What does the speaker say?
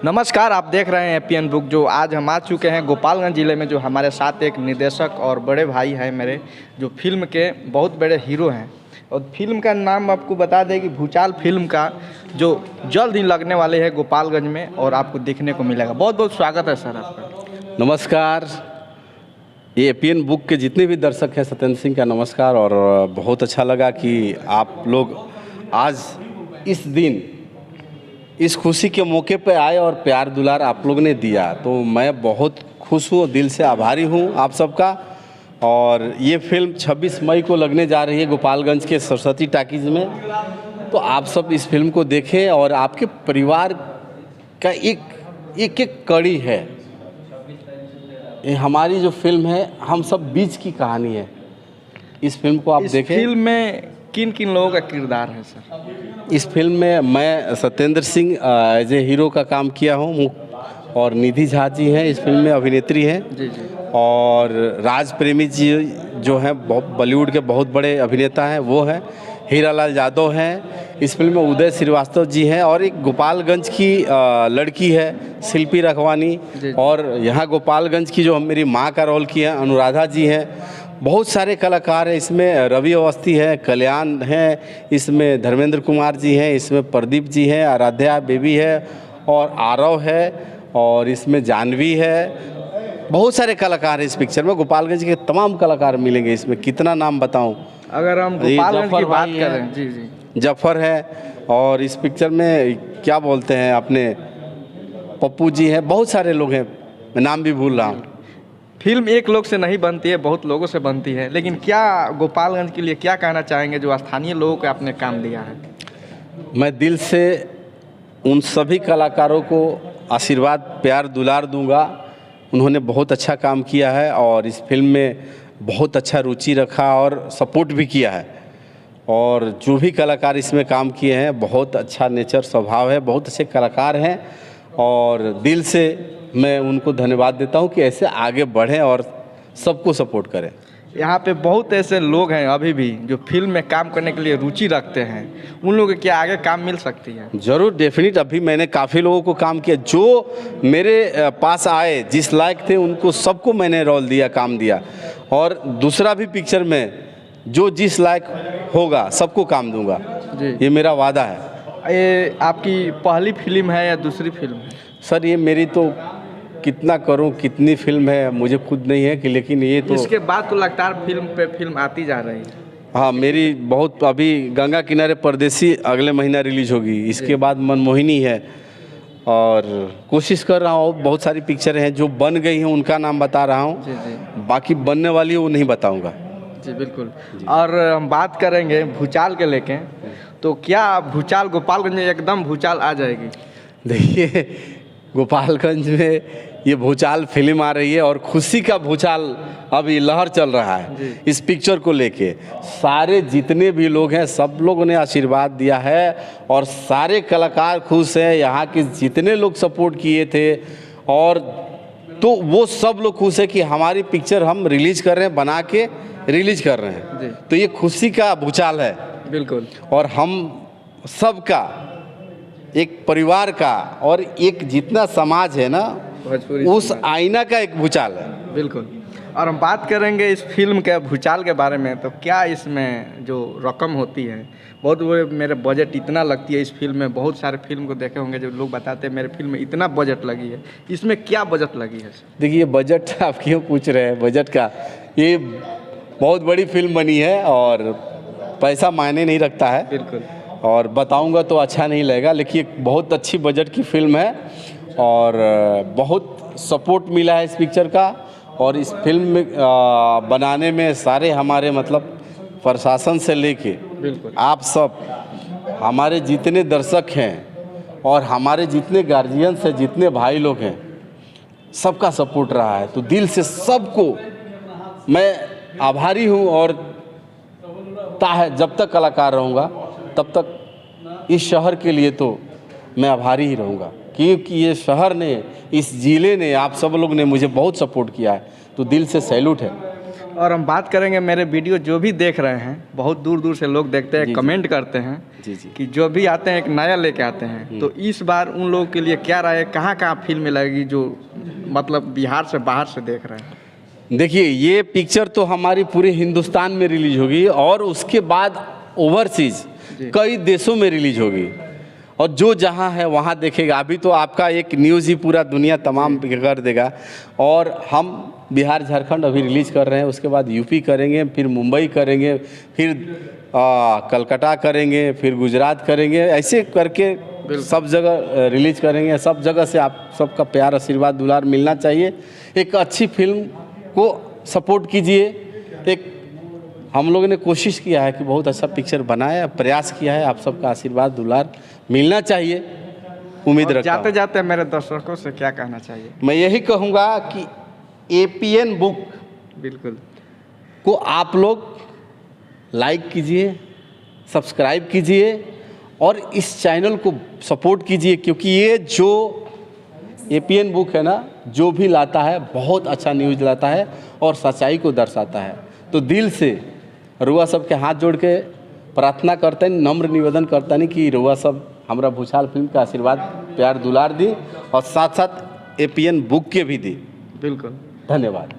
नमस्कार, आप देख रहे हैं एपीएन बुक। जो आज हम आ चुके हैं गोपालगंज ज़िले में। जो हमारे साथ एक निर्देशक और बड़े भाई हैं मेरे, जो फिल्म के बहुत बड़े हीरो हैं। और फिल्म का नाम आपको बता दें कि भूचाल फिल्म का जो जल्द ही लगने वाले है गोपालगंज में, और आपको देखने को मिलेगा। बहुत बहुत स्वागत है सर आपका। नमस्कार। ये एपीएन बुक के जितने भी दर्शक हैं, सत्येंद्र सिंह का नमस्कार। और बहुत अच्छा लगा कि आप लोग आज इस दिन इस खुशी के मौके पे आए और प्यार दुलार आप लोग ने दिया, तो मैं बहुत खुश हूँ, दिल से आभारी हूँ आप सबका। और ये फिल्म 26 मई को लगने जा रही है गोपालगंज के सरस्वती टॉकीज़ में। तो आप सब इस फिल्म को देखें और आपके परिवार का एक कड़ी है। ये हमारी जो फिल्म है, हम सब बीच की कहानी है। इस फिल्म को आप देखें। फिल्म में किन किन लोगों का किरदार है सर? इस फिल्म में मैं Satyendra Singh as a hero का काम किया हूँ, और निधि झा जी हैं इस फिल्म में अभिनेत्री हैं। जी जी। और राज प्रेमी जी जो हैं बॉलीवुड के बहुत बड़े अभिनेता हैं, वो हैं। हीरालाल यादव हैं इस फिल्म में। उदय श्रीवास्तव जी हैं, और एक गोपालगंज की लड़की है शिल्पी रखवानी। और यहाँ गोपालगंज की जो मेरी माँ का रोल किया अनुराधा जी हैं। बहुत सारे कलाकार हैं इसमें। रवि अवस्थी है, कल्याण है इसमें, धर्मेंद्र कुमार जी हैं इसमें, प्रदीप जी हैं, आराध्या बेबी है, और आरव है, और इसमें जानवी है। बहुत सारे कलाकार हैं इस पिक्चर में। गोपालगंज के तमाम कलाकार मिलेंगे इसमें। कितना नाम बताऊं? अगर हम गोपालगंज की बात करें, जी जी, जफर है। और इस पिक्चर में क्या बोलते हैं अपने पप्पू जी हैं। बहुत सारे लोग हैं, मैं नाम भी भूल रहा हूँ। फिल्म एक लोग से नहीं बनती है, बहुत लोगों से बनती है। लेकिन क्या गोपालगंज के लिए क्या कहना चाहेंगे जो स्थानीय लोगों को आपने काम दिया है? मैं दिल से उन सभी कलाकारों को आशीर्वाद प्यार दुलार दूंगा। उन्होंने बहुत अच्छा काम किया है, और इस फिल्म में बहुत अच्छा रुचि रखा और सपोर्ट भी किया है। और जो भी कलाकार इसमें काम किए हैं, बहुत अच्छा नेचर स्वभाव है, बहुत अच्छे कलाकार हैं। और दिल से मैं उनको धन्यवाद देता हूं कि ऐसे आगे बढ़ें और सबको सपोर्ट करें। यहाँ पे बहुत ऐसे लोग हैं अभी भी जो फिल्म में काम करने के लिए रुचि रखते हैं। उन लोगों को क्या आगे काम मिल सकती है? ज़रूर, डेफिनेट। अभी मैंने काफ़ी लोगों को काम किया, जो मेरे पास आए, जिस लायक थे उनको सबको मैंने रोल दिया, काम दिया। और दूसरा भी पिक्चर में जो जिस लायक होगा सबको काम दूंगा जी, ये मेरा वादा है। ये आपकी पहली फिल्म है या दूसरी फिल्म है? सर ये मेरी तो कितना करूं, कितनी फिल्म है मुझे खुद नहीं है कि, लेकिन ये तो इसके बाद तो लगातार फिल्म पे फिल्म आती जा रही है। हाँ, मेरी बहुत। अभी गंगा किनारे परदेसी अगले महीना रिलीज होगी। इसके बाद मनमोहिनी है, और कोशिश कर रहा हूँ। बहुत सारी पिक्चरें हैं जो बन गई हैं, उनका नाम बता रहा हूँ। बाकी बनने वाली है वो नहीं बताऊँगा। जी बिल्कुल जी। और हम बात करेंगे भूचाल के लेके, तो क्या भूचाल गोपालगंज में एकदम भूचाल आ जाएगी? देखिए, गोपालगंज में ये भूचाल फिल्म आ रही है, और खुशी का भूचाल अभी लहर चल रहा है इस पिक्चर को लेके। सारे जितने भी लोग हैं, सब लोगों ने आशीर्वाद दिया है, और सारे कलाकार खुश हैं। यहाँ के जितने लोग सपोर्ट किए थे, और तो वो सब लोग खुश है कि हमारी पिक्चर हम रिलीज कर रहे हैं, बना के रिलीज कर रहे हैं। तो ये खुशी का भूचाल है बिल्कुल। और हम सबका, एक परिवार का, और एक जितना समाज है ना, उस आईना का एक भूचाल है। बिल्कुल। और हम बात करेंगे इस फिल्म के भूचाल के बारे में, तो क्या इसमें जो रकम होती है, बहुत बड़े मेरे बजट इतना लगती है इस फिल्म में। बहुत सारे फिल्म को देखे होंगे जो लोग बताते हैं मेरे फिल्म में इतना बजट लगी है, इसमें क्या बजट लगी है? देखिए, बजट आप क्यों पूछ रहे हैं बजट का? ये बहुत बड़ी फिल्म बनी है, और पैसा मायने नहीं रखता है। बिल्कुल। और बताऊंगा तो अच्छा नहीं लगेगा, लेकिन बहुत अच्छी बजट की फिल्म है, और बहुत सपोर्ट मिला है इस पिक्चर का। और इस फिल्म में बनाने में सारे हमारे, मतलब प्रशासन से लेके आप सब, हमारे जितने दर्शक हैं, और हमारे जितने गार्जियंस हैं, जितने भाई लोग हैं, सबका सपोर्ट रहा है। तो दिल से सबको मैं आभारी हूँ। और जब तक कलाकार रहूँगा तब तक इस शहर के लिए तो मैं आभारी ही रहूँगा, क्योंकि ये शहर ने, इस ज़िले ने, आप सब लोग ने मुझे बहुत सपोर्ट किया है। तो दिल से सैल्यूट है। और हम बात करेंगे, मेरे वीडियो जो भी देख रहे हैं, बहुत दूर दूर से लोग देखते हैं, जी, कमेंट करते हैं जी जी। कि जो भी आते हैं एक नया लेके आते हैं, तो इस बार उन लोगों के लिए क्या राय है, कहाँ कहाँ फिल्म लगेगी जो मतलब बिहार से बाहर से देख रहे हैं? देखिए, ये पिक्चर तो हमारी पूरे हिंदुस्तान में रिलीज होगी और उसके बाद ओवरसीज कई देशों में रिलीज होगी और जो जहाँ है वहाँ देखेगा। अभी तो आपका एक न्यूज़ ही पूरा दुनिया तमाम कर देगा। और हम बिहार झारखंड अभी रिलीज़ कर रहे हैं, उसके बाद यूपी करेंगे, फिर मुंबई करेंगे, फिर कलकत्ता करेंगे, फिर गुजरात करेंगे, ऐसे करके सब जगह रिलीज करेंगे। सब जगह से आप सबका प्यार आशीर्वाद दुलार मिलना चाहिए। एक अच्छी फिल्म को सपोर्ट कीजिए। एक हम लोगों ने कोशिश किया है कि बहुत अच्छा पिक्चर बनाए, प्रयास किया है, आप सबका आशीर्वाद दुलार मिलना चाहिए, उम्मीद रखता हूं। जाते जाते मेरे दर्शकों से क्या कहना चाहिए? मैं यही कहूँगा कि एपीएन बुक बिल्कुल को आप लोग लाइक कीजिए, सब्सक्राइब कीजिए और इस चैनल को सपोर्ट कीजिए, क्योंकि ये जो एपीएन बुक है ना, जो भी लाता है बहुत अच्छा न्यूज़ लाता है और सच्चाई को दर्शाता है। तो दिल से रुआ सब के हाथ जोड़ के प्रार्थना करते हैं, नम्र निवेदन करते हैं कि रुआ सब हमरा भूचाल फिल्म का आशीर्वाद प्यार दुलार दी और साथ साथ एपीएन बुक के भी दी। बिल्कुल, धन्यवाद।